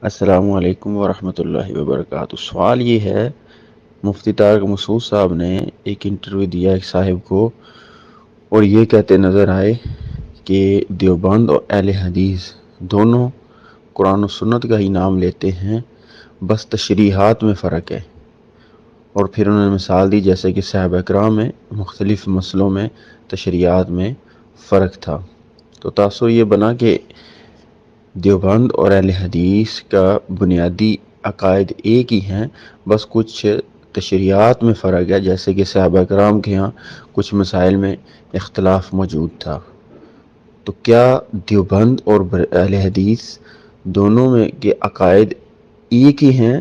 السلام علیکم ورحمۃ اللہ وبرکاتہ۔ سوال یہ ہے، مفتی طارق مسعود صاحب نے ایک انٹرویو دیا ایک صاحب کو، اور یہ کہتے نظر آئے کہ دیوبند اور اہل حدیث دونوں قرآن و سنت کا ہی نام لیتے ہیں، بس تشریحات میں فرق ہے۔ اور پھر انہوں نے مثال دی جیسے کہ صحابہ کرام میں مختلف مسئلوں میں تشریحات میں فرق تھا۔ تو تاثر یہ بنا کہ دیوبند اور اہل حدیث کا بنیادی عقائد ایک ہی ہیں، بس کچھ تشریحات میں فرق ہے، جیسے کہ صحابہ کرام کے ہاں کچھ مسائل میں اختلاف موجود تھا۔ تو کیا دیوبند اور اہل حدیث دونوں میں کے عقائد ایک ہی ہیں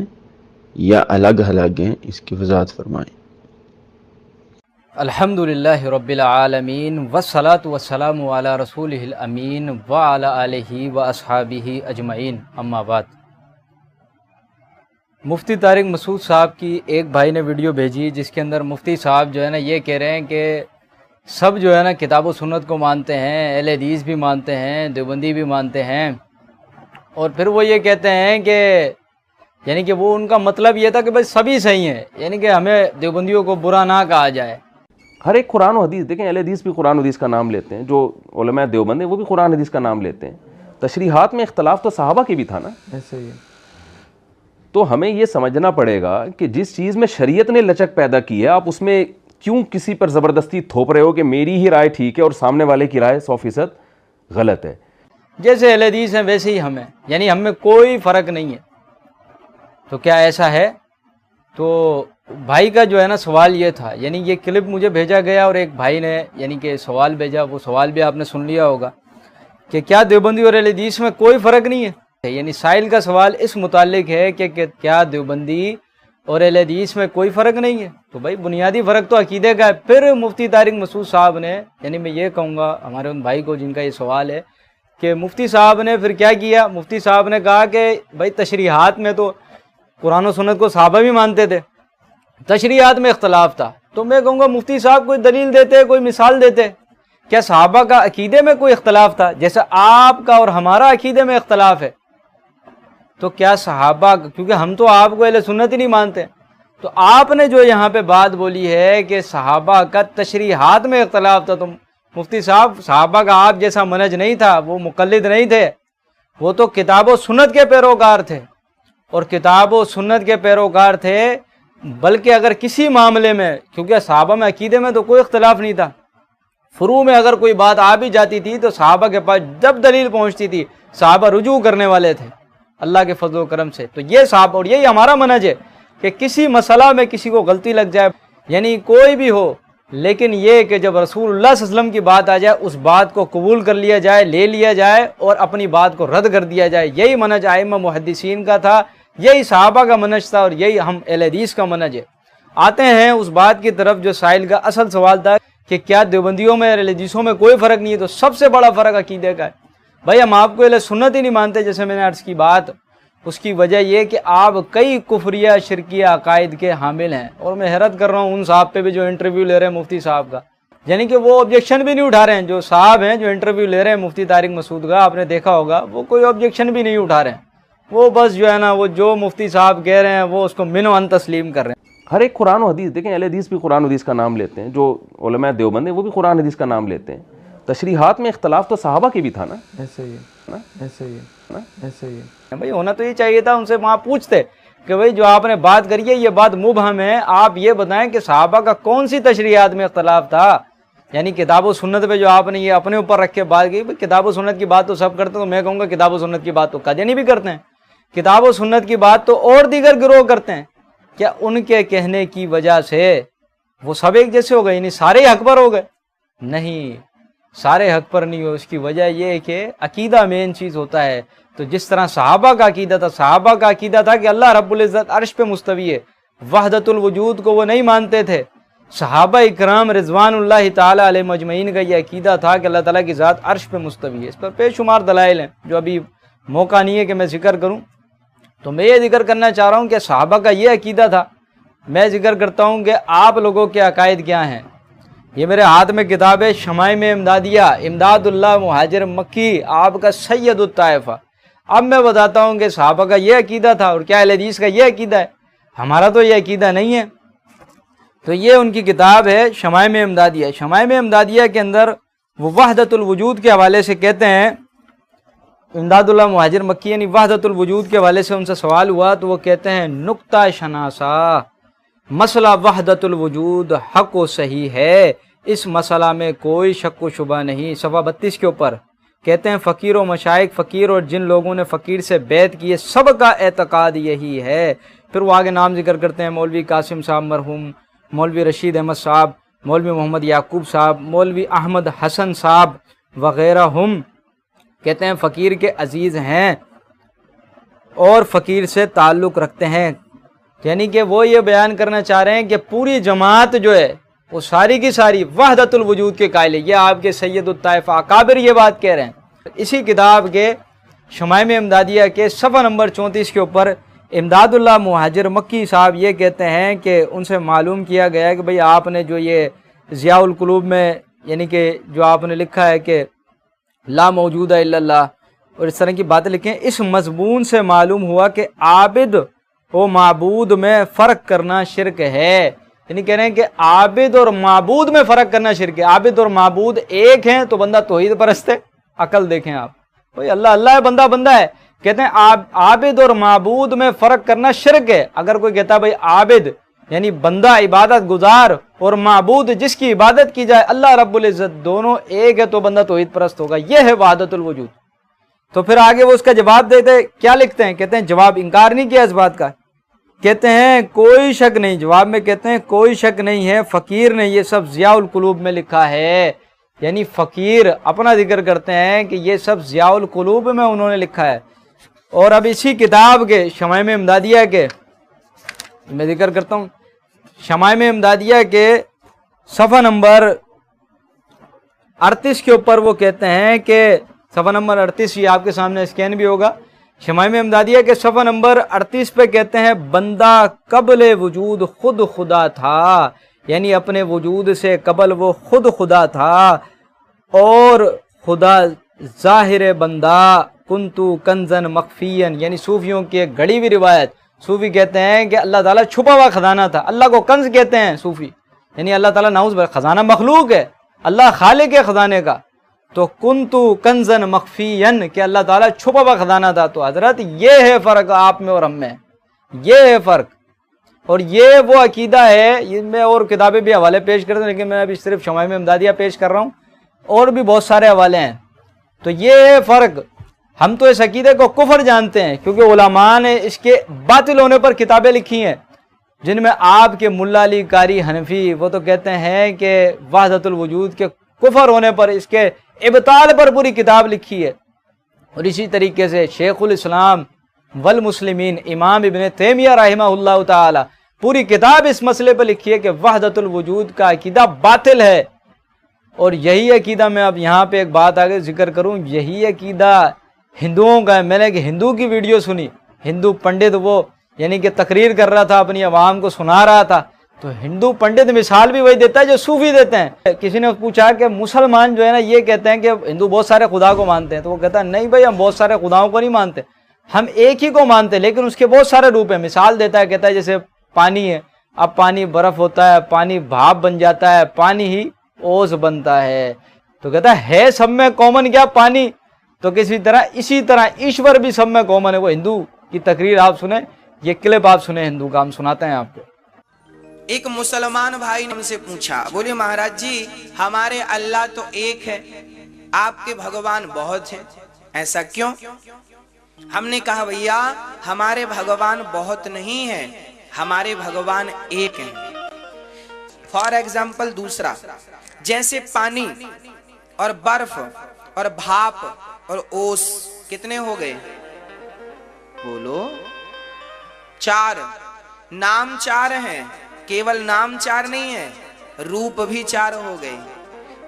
یا الگ الگ ہیں؟ اس کی وضاحت فرمائیں۔ الحمد للہ رب العالمین والصلاة والسلام علی رسولہ الامین وعلی آلہ واصحابہ اجمعین، اما بعد۔ مفتی طارق مسعود صاحب کی ایک بھائی نے ویڈیو بھیجی جس کے اندر مفتی صاحب جو ہے نا یہ کہہ رہے ہیں کہ سب جو ہے نا کتاب و سنت کو مانتے ہیں، اہل حدیث بھی مانتے ہیں، دیوبندی بھی مانتے ہیں، اور پھر وہ یہ کہتے ہیں کہ یعنی کہ وہ ان کا مطلب یہ تھا کہ بھائی سبھی صحیح ہیں، یعنی کہ ہمیں دیوبندیوں کو برا نہ کہا جائے۔ ہر ایک قرآن و حدیث، دیکھیں اہل حدیث بھی قرآن و حدیث کا نام لیتے ہیں، جو علماء دیوبند ہیں وہ بھی قرآن حدیث کا نام لیتے ہیں۔ تشریحات میں اختلاف تو صحابہ کے بھی تھا نا، ایسے ہی تو ہمیں یہ سمجھنا پڑے گا کہ جس چیز میں شریعت نے لچک پیدا کی ہے، آپ اس میں کیوں کسی پر زبردستی تھوپ رہے ہو کہ میری ہی رائے ٹھیک ہے اور سامنے والے کی رائے 100% غلط ہے۔ جیسے اہل حدیث ہیں ویسے ہی ہمیں، یعنی ہم میں کوئی فرق نہیں ہے۔ تو کیا ایسا ہے؟ تو بھائی کا جو ہے نا سوال یہ تھا، یعنی یہ کلپ مجھے بھیجا گیا اور ایک بھائی نے یعنی کہ سوال بھیجا، وہ سوال بھی آپ نے سن لیا ہوگا کہ کیا دیوبندی اور اہل حدیث میں کوئی فرق نہیں ہے؟ یعنی سائل کا سوال اس متعلق ہے کہ کیا دیوبندی اور اہل حدیث میں کوئی فرق نہیں ہے؟ تو بھائی بنیادی فرق تو عقیدے کا ہے۔ پھر مفتی طارق مسعود صاحب نے، یعنی میں یہ کہوں گا ہمارے ان بھائی کو جن کا یہ سوال ہے، کہ مفتی صاحب نے پھر کیا کیا؟ مفتی صاحب نے کہا کہ بھائی تشریحات میں تو قرآن و سنت کو صحابہ بھی مانتے تھے، تشریحات میں اختلاف تھا۔ تو میں کہوں گا مفتی صاحب کوئی دلیل دیتے، کوئی مثال دیتے، کیا صحابہ کا عقیدے میں کوئی اختلاف تھا؟ جیسے آپ کا اور ہمارا عقیدے میں اختلاف ہے، تو کیا صحابہ، کیونکہ ہم تو آپ کو اہل سنت ہی نہیں مانتے، تو آپ نے جو یہاں پہ بات بولی ہے کہ صحابہ کا تشریحات میں اختلاف تھا، تو مفتی صاحب صحابہ کا آپ جیسا منہج نہیں تھا، وہ مقلد نہیں تھے، وہ تو کتاب و سنت کے پیروکار تھے، اور کتاب و سنت کے پیروکار تھے۔ بلکہ اگر کسی معاملے میں، کیونکہ صحابہ میں عقیدے میں تو کوئی اختلاف نہیں تھا، فروع میں اگر کوئی بات آ بھی جاتی تھی تو صحابہ کے پاس جب دلیل پہنچتی تھی صحابہ رجوع کرنے والے تھے اللہ کے فضل و کرم سے۔ تو یہ صحابہ، اور یہی ہمارا منہج ہے کہ کسی مسئلہ میں کسی کو غلطی لگ جائے، یعنی کوئی بھی ہو، لیکن یہ کہ جب رسول اللہ صلی اللہ علیہ وسلم کی بات آ جائے اس بات کو قبول کر لیا جائے، لے لیا جائے اور اپنی بات کو رد کر دیا جائے۔ یہی منہج ائمہ محدثین کا تھا، یہی صحابہ کا منہج تھا، اور یہی ہم اہل حدیث کا منہج ہے۔ آتے ہیں اس بات کی طرف جو سائل کا اصل سوال تھا کہ کیا دیوبندیوں میں اہل حدیثوں میں کوئی فرق نہیں ہے؟ تو سب سے بڑا فرق عقیدے کا ہے۔ بھائی ہم آپ کو اہل سنت ہی نہیں مانتے، جیسے میں نے عرض کی بات، اس کی وجہ یہ کہ آپ کئی کفریہ شرکیہ عقائد کے حامل ہیں، اور میں حیرت کر رہا ہوں ان صاحب پہ بھی جو انٹرویو لے رہے ہیں مفتی صاحب کا، یعنی کہ وہ آبجیکشن بھی نہیں اٹھا رہے ہیں۔ جو صاحب ہیں جو انٹرویو لے رہے ہیں مفتی طارق مسعود کا، آپ نے دیکھا ہوگا، وہ کوئی آبجیکشن بھی نہیں اٹھا رہے ہیں، وہ بس جو ہے نا وہ جو مفتی صاحب کہہ رہے ہیں وہ اس کو من و ان تسلیم کر رہے ہیں۔ ہر ایک قرآن و حدیث، دیکھیں اہل حدیث بھی قرآن و حدیث کا نام لیتے ہیں، جو علماء دیوبند ہیں وہ بھی قرآن حدیث کا نام لیتے ہیں۔ تشریحات میں اختلاف تو صحابہ کے بھی تھا نا، ایسے ہی ہے، ایسے ہی ہے، ایسے ہی ہے۔ بھائی ہونا تو یہ چاہیے تھا، ان سے وہاں پوچھتے کہ بھائی جو آپ نے بات کری ہے یہ بات مبہم ہے، آپ یہ بتائیں کہ صحابہ کا کون سی تشریحات میں اختلاف تھا؟ یعنی کتاب و سنت پہ جو آپ نے یہ اپنے اوپر رکھ کے بات کی، کتاب و سنت کی بات تو سب کرتے ہیں، تو میں کہوں گا کتاب و سنت کی بات تو قادیانی بھی کرتے ہیں، کتاب و سنت کی بات تو اور دیگر گروہ کرتے ہیں۔ کیا ان کے کہنے کی وجہ سے وہ سب ایک جیسے ہو گئے، یعنی سارے حق پر ہو گئے؟ نہیں، سارے حق پر نہیں ہو۔ اس کی وجہ یہ ہے کہ عقیدہ مین چیز ہوتا ہے۔ تو جس طرح صحابہ کا عقیدہ تھا، صحابہ کا عقیدہ تھا کہ اللہ رب العزت عرش پہ مستوی ہے، وحدت الوجود کو وہ نہیں مانتے تھے۔ صحابہ اکرام رضوان اللہ تعالی علیہ مجمعین کا یہ عقیدہ تھا کہ اللہ تعالیٰ کی ذات عرش پہ مستوی ہے۔ اس پر بے شمار دلائل ہیں جو ابھی موقع نہیں ہے کہ میں ذکر کروں، تو میں یہ ذکر کرنا چاہ رہا ہوں کہ صحابہ کا یہ عقیدہ تھا۔ میں ذکر کرتا ہوں کہ آپ لوگوں کے عقائد کیا ہیں۔ یہ میرے ہاتھ میں کتاب ہے شمائم امدادیہ، امداد اللہ مہاجر مکی، آپ کا سید الطائفہ، اب میں بتاتا ہوں کہ صحابہ کا یہ عقیدہ تھا اور کیا اہل حدیث کا یہ عقیدہ ہے، ہمارا تو یہ عقیدہ نہیں ہے۔ تو یہ ان کی کتاب ہے شمائم امدادیہ۔ شمائم امدادیہ کے اندر وہ وحدت الوجود کے حوالے سے کہتے ہیں، امداد اللہ مہاجر مکی یعنی وحدت الوجود کے حوالے سے ان سے سوال ہوا تو وہ کہتے ہیں نقطہ شناسا مسئلہ وحدت الوجود حق و صحیح ہے، اس مسئلہ میں کوئی شک و شبہ نہیں۔ صفحہ 32 کے اوپر کہتے ہیں فقیر و مشائخ، فقیر اور جن لوگوں نے فقیر سے بیعت کی ہے سب کا اعتقاد یہی ہے۔ پھر وہ آگے نام ذکر کرتے ہیں مولوی قاسم صاحب مرحوم، مولوی رشید احمد صاحب، مولوی محمد یعقوب صاحب، مولوی احمد حسن صاحب وغیرہ ہم، کہتے ہیں فقیر کے عزیز ہیں اور فقیر سے تعلق رکھتے ہیں۔ یعنی کہ وہ یہ بیان کرنا چاہ رہے ہیں کہ پوری جماعت جو ہے وہ ساری کی ساری وحدت الوجود کے قائل ہے۔ یہ آپ کے سید الطائفہ اکابر یہ بات کہہ رہے ہیں۔ اسی کتاب کے شمائم امدادیہ کے صفحہ نمبر 34 کے اوپر امداد اللہ مہاجر مکی صاحب یہ کہتے ہیں کہ ان سے معلوم کیا گیا ہے کہ بھئی آپ نے جو یہ ضیاء القلوب میں یعنی کہ جو آپ نے لکھا ہے کہ لا موجود الا اللہ اور اس طرح کی باتیں لکھیں، اس مضمون سے معلوم ہوا کہ عابد و معبود میں فرق کرنا شرک ہے۔ یعنی کہہ رہے ہیں کہ عابد اور معبود میں فرق کرنا شرک ہے۔ عابد اور معبود ایک ہیں تو بندہ توحید پرست ہے۔ عقل دیکھیں آپ، بھئی اللہ اللہ ہے، بندہ بندہ ہے۔ کہتے ہیں عابد اور معبود میں فرق کرنا شرک ہے۔ اگر کوئی کہتا ہے بھئی عابد یعنی بندہ عبادت گزار اور معبود جس کی عبادت کی جائے اللہ رب العزت دونوں ایک ہے تو بندہ توحید پرست ہوگا، یہ ہے وحدت الوجود۔ تو پھر آگے وہ اس کا جواب دیتے کیا لکھتے ہیں، کہتے ہیں جواب انکار نہیں کیا اس بات کا، کہتے ہیں کوئی شک نہیں، جواب میں کہتے ہیں کوئی شک نہیں ہے، فقیر نے یہ سب ضیاء القلوب میں لکھا ہے۔ یعنی فقیر اپنا ذکر کرتے ہیں کہ یہ سب ضیاء القلوب میں انہوں نے لکھا ہے۔ اور اب اسی کتاب کے شمائم امدادیہ کے میں ذکر کرتا ہوں، شمائم امدادیہ کے صفحہ نمبر 38 کے اوپر وہ کہتے ہیں کہ صفحہ نمبر 38 یہ آپ کے سامنے اسکین بھی ہوگا، شمائم امدادیہ کے صفحہ نمبر 38 پہ کہتے ہیں بندہ قبل وجود خود خدا تھا، یعنی اپنے وجود سے قبل وہ خود خدا تھا اور خدا ظاہر بندہ کنتو کنزن مخفین، یعنی صوفیوں کی ایک گھڑی ہوئی روایت، صوفی کہتے ہیں کہ اللہ تعالیٰ چھپا ہوا خزانہ تھا، اللہ کو کنز کہتے ہیں صوفی، یعنی اللہ تعالیٰ نعوذ باللہ خزانہ مخلوق ہے، اللہ خالق ہے خزانے کا، تو کنتو کنزن مخفین کہ اللہ تعالیٰ چھپا ہوا خزانہ تھا۔ تو حضرت یہ ہے فرق آپ میں اور ہم میں، یہ ہے فرق، اور یہ وہ عقیدہ ہے۔ میں اور کتابیں بھی حوالے پیش کرتے ہیں لیکن میں ابھی صرف شمائم امدادیہ پیش کر رہا ہوں، اور بھی بہت سارے حوالے ہیں۔ تو یہ ہے فرق۔ ہم تو اس عقیدے کو کفر جانتے ہیں کیونکہ علماء نے اس کے باطل ہونے پر کتابیں لکھی ہیں، جن میں آپ کے ملا علی قاری حنفی وہ تو کہتے ہیں کہ وحدت الوجود کے کفر ہونے پر اس کے ابطال پر پوری کتاب لکھی ہے۔ اور اسی طریقے سے شیخ الاسلام والمسلمین امام ابن تیمیہ رحمہ اللہ تعالی پوری کتاب اس مسئلے پر لکھی ہے کہ وحدت الوجود کا عقیدہ باطل ہے۔ اور یہی عقیدہ میں اب یہاں پہ ایک بات آگے ذکر کروں، یہی عقیدہ ہندوؤں کا ہے۔ میں نے ایک ہندو کی ویڈیو سنی، ہندو پنڈت وہ یعنی کہ تقریر کر رہا تھا، اپنی عوام کو سنا رہا تھا، تو ہندو پنڈت مثال بھی وہی دیتا ہے جو صوفی دیتے ہیں۔ کسی نے پوچھا کہ مسلمان جو ہے نا یہ کہتے ہیں کہ ہندو بہت سارے خدا کو مانتے ہیں، تو وہ کہتا ہے نہیں بھائی ہم بہت سارے خداؤں کو نہیں مانتے، ہم ایک ہی کو مانتے ہیں لیکن اس کے بہت سارے روپ ہیں۔ مثال دیتا ہے، کہتا ہے جیسے پانی ہے، اب پانی برف ہوتا ہے، پانی بھاپ بن جاتا ہے، پانی ہی اوس بنتا ہے، تو کہتا ہے سب میں کامن کیا پانی، تو اسی طرح ایشور بھی سب میں کامن ہے۔ وہ ہندو کی تقریر آپ سنیں، یہ کلپ آپ سنیں ہندو کا، ہم سناتے ہیں آپ کو۔ ایک مسلمان بھائی نے ہم سے پوچھا، بولے مہاراج جی ہمارے اللہ تو ایک ہے، آپ کے بھگوان بہت ہیں، ایسا کیوں؟ ہم نے کہا بھیا ہمارے بھگوان بہت نہیں ہیں، ہمارے بھگوان ایک ہیں۔ فار ایگزامپل دوسرا، جیسے پانی اور برف اور بھاپ اور اوس کتنے ہو گئے؟ بولو، چار۔ نام چار ہیں، کیول نام چار نہیں ہے، روپ بھی چار ہو گئے۔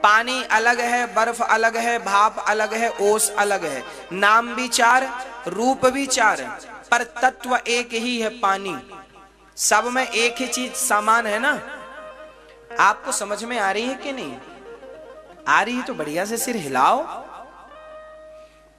پانی الگ ہے، برف الگ ہے، بھاپ الگ ہے، اوس الگ ہے، نام بھی چار، روپ بھی چار، پر تتو ایک ہی ہے پانی۔ سب میں ایک ہی چیز سامان ہے نا۔ آپ کو سمجھ میں آ رہی ہے کہ نہیں آ رہی ہے؟ تو بڑھیا سے سر ہلاؤ۔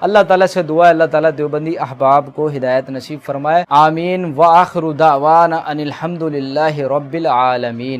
اللہ تعالیٰ سے دعا ہے اللہ تعالیٰ دیوبندی احباب کو ہدایت نصیب فرمائے، آمین۔ وآخر دعوانا ان الحمد للہ رب العالمین۔